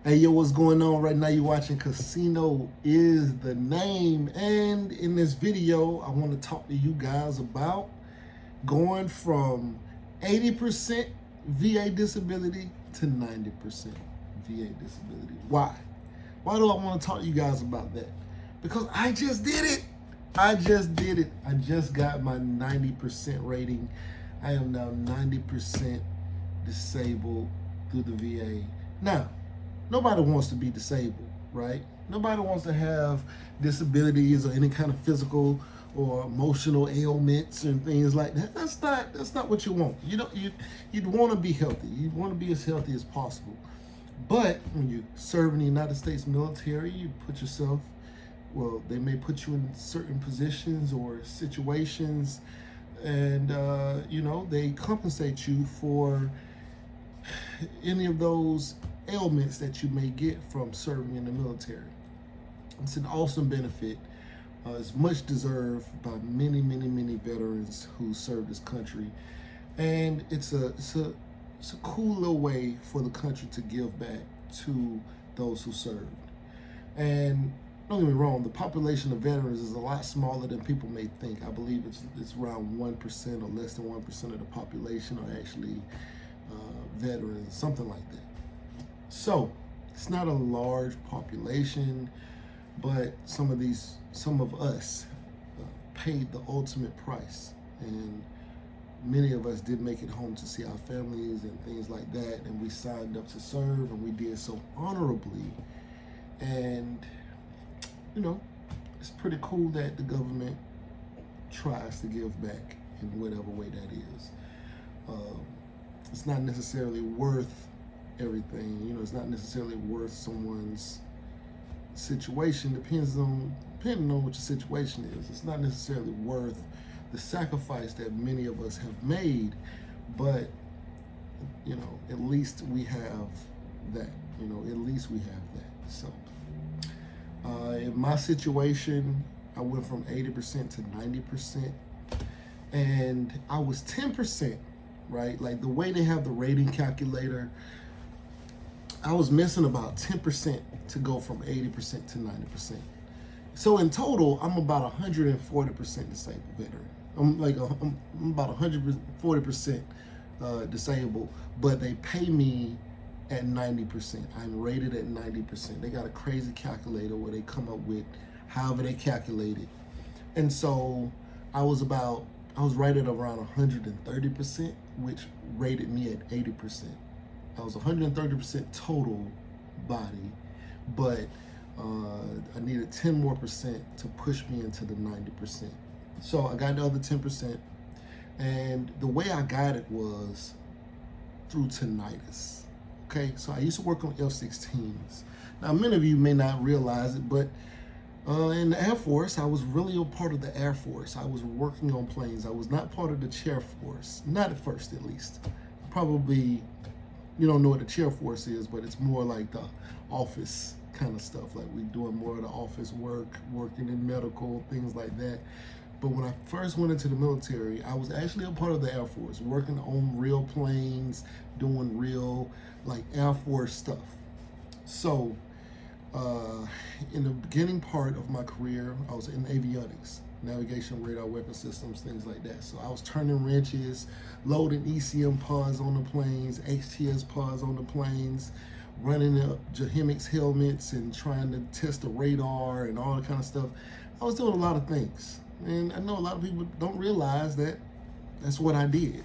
Hey, yo, what's going on right now? You're watching Casino is the Name. And in this video, I want to talk to you guys about going from 80% VA disability to 90% VA disability. Why? Why do I want to talk to you guys about that? Because I just did it. I just got my 90% rating. I am now 90% disabled through the VA. Now, nobody wants to be disabled, right? Nobody wants to have disabilities or any kind of physical or emotional ailments and things like that. That's not what you want. You'd want to be healthy. You'd want to be as healthy as possible. But when you serve in the United States military, you put yourself, well, they may put you in certain positions or situations, and they compensate you for any of those ailments that you may get from serving in the military. It's an awesome benefit. It's much deserved by many veterans who serve this country, and it's a cool little way for the country to give back to those who served. And don't get me wrong, the population of veterans is a lot smaller than people may think. I believe it's around 1% or less than 1% of the population are actually veterans, something like that. So it's not a large population, but some of us paid the ultimate price, and many of us did make it home to see our families and things like that, and we signed up to serve, and we did so honorably. And it's pretty cool that the government tries to give back in whatever way that is. It's not necessarily worth everything. It's not necessarily worth someone's situation. Depending on what your situation is. It's not necessarily worth the sacrifice that many of us have made, but at least we have that. At least we have that. So in my situation, I went from 80% to 90%, and I was 10%, right? Like the way they have the rating calculator, I was missing about 10% to go from 80% to 90%. So in total, I'm about 140% disabled veteran. I'm about 140% disabled, but they pay me at 90%. I'm rated at 90%. They got a crazy calculator where they come up with however they calculate it. And so I was rated around 130%, which rated me at 80%. I was 130% total body, but I needed 10 more percent to push me into the 90%. So I got the other 10%, and the way I got it was through tinnitus. Okay, so I used to work on F-16s. Now, many of you may not realize it, but in the Air Force, I was really a part of the Air Force. I was working on planes. I was not part of the chair force, not at first at least. Probably, you don't know what the chair force is, but it's more like the office kind of stuff. Like we're doing more of the office work, working in medical, things like that. But when I first went into the military, I was actually a part of the Air Force, working on real planes, doing real like Air Force stuff. So in the beginning part of my career, I was in avionics, navigation, radar, weapon systems, things like that. So I was turning wrenches, loading ECM pods on the planes, HTS pods on the planes, running up Jahemix helmets and trying to test the radar and all that kind of stuff. I was doing a lot of things. And I know a lot of people don't realize that that's what I did.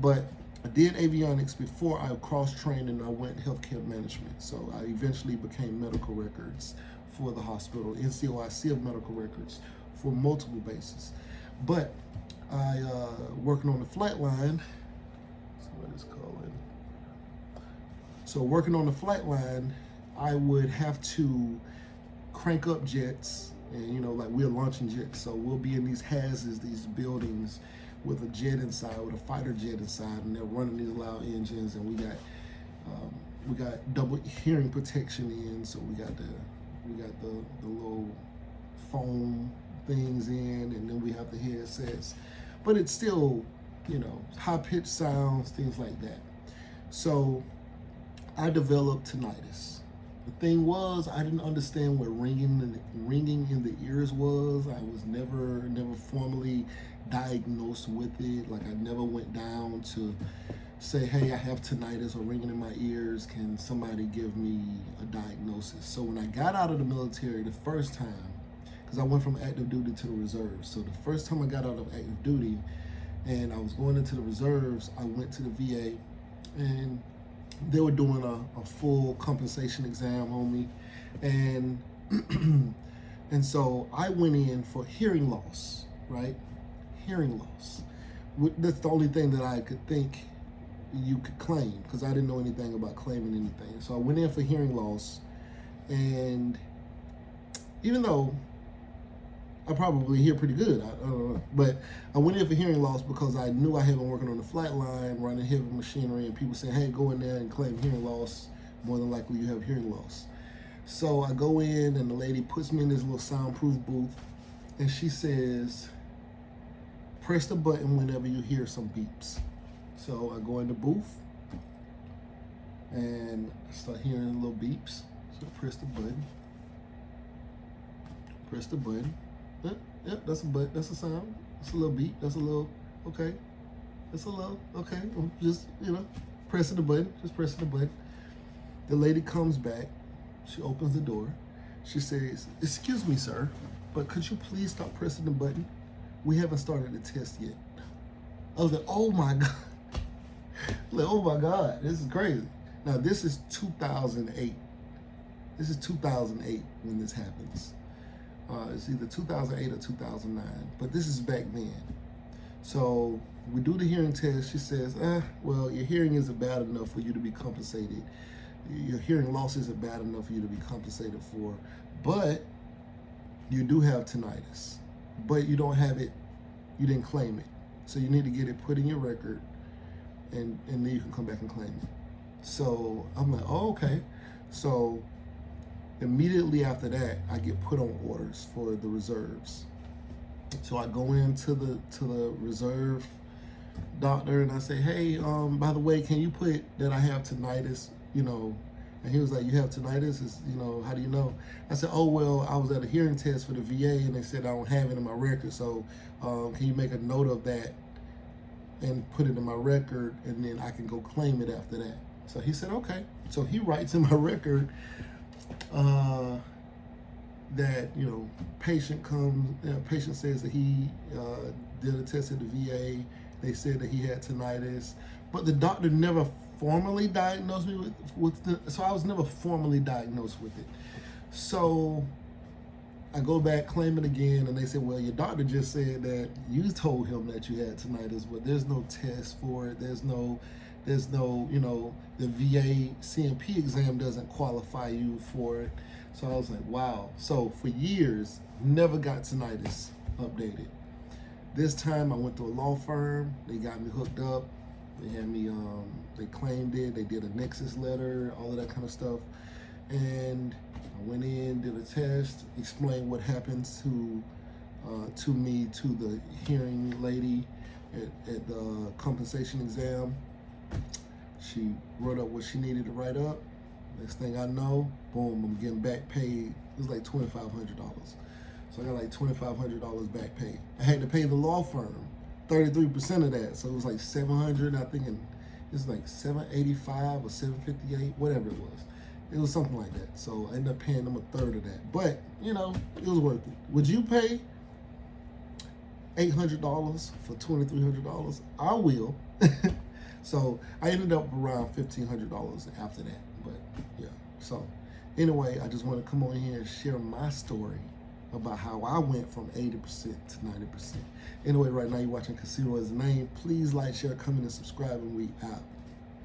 But I did avionics before I cross-trained and I went healthcare management. So I eventually became medical records for the hospital, NCOIC of medical records for multiple bases. But I, working on the flight line, so working on the flight line, I would have to crank up jets. And like we're launching jets, so we'll be in these hazards, these buildings with a jet inside, with a fighter jet inside, and they're running these loud engines, and we got double hearing protection in, so we got the little foam things in, and then we have the headsets, but it's still high-pitched sounds, things like that. So I developed tinnitus, The thing was, I didn't understand what ringing in the ears was. I was never formally diagnosed with it. Like I never went down to say, hey, I have tinnitus or ringing in my ears. Can somebody give me a diagnosis? So when I got out of the military the first time, because I went from active duty to the reserves. So the first time I got out of active duty and I was going into the reserves, I went to the VA and they were doing a full compensation exam on me. And and so I went in for hearing loss, right? Hearing loss. That's the only thing that I could think you could claim, because I didn't know anything about claiming anything. So I went in for hearing loss, and even though I probably hear pretty good, I don't know, but I went in for hearing loss because I knew I had been working on the flight line, running heavy machinery, and people saying, hey, go in there and claim hearing loss. More than likely you have hearing loss. So I go in and the lady puts me in this little soundproof booth, and she says, press the button whenever you hear some beeps. So I go in the booth and I start hearing little beeps. So I press the button. Press the button. Yep, that's a button. That's a sound. That's a little beep. That's a little, okay. That's a little, okay. I'm just, pressing the button. Just pressing the button. The lady comes back. She opens the door. She says, excuse me, sir, but could you please stop pressing the button? We haven't started the test yet. I was like, oh my God. Like, oh my God, this is crazy. Now this is 2008. This is 2008 when this happens. It's either 2008 or 2009, but this is back then. So we do the hearing test. She says, well, your hearing isn't bad enough for you to be compensated. Your hearing loss isn't bad enough for you to be compensated for, but you do have tinnitus, but you don't have it, you didn't claim it. So you need to get it put in your record, and then you can come back and claim it. So I'm like, oh, okay. So immediately after that, I get put on orders for the reserves. So I go into the reserve doctor and I say, hey, by the way, can you put that I have tinnitus, And he was like, you have tinnitus? How do you know? I said, oh, well, I was at a hearing test for the VA and they said I don't have it in my record. So can you make a note of that and put it in my record, and then I can go claim it after that? So he said, okay. So he writes in my record that, patient comes, patient says that he did a test at the VA. They said that he had tinnitus, but the doctor never formally diagnosed me so I was never formally diagnosed with it. So I go back, claim it again, and they say, well, your doctor just said that you told him that you had tinnitus, but there's no test for it. There's no, the VA CMP exam doesn't qualify you for it. So I was like, wow. So for years, never got tinnitus updated. This time I went to a law firm. They got me hooked up. They had me, they claimed it. They did a nexus letter, all of that kind of stuff. And I went in, did a test, explained what happens to me, to the hearing lady at the compensation exam. She wrote up what she needed to write up. Next thing I know, boom, I'm getting back paid. It was like $2,500. So I got like $2,500 back pay. I had to pay the law firm 33% of that. So it was like $700, I think, and it was like $785 or $758, whatever it was. It was something like that. So I ended up paying them a third of that. But, it was worth it. Would you pay $800 for $2,300? I will. So I ended up around $1,500 after that. But yeah. So anyway, I just want to come on here and share my story about how I went from 80% to 90%. Anyway, right now you're watching Casino as a Name. Please like, share, comment, and subscribe, and we out.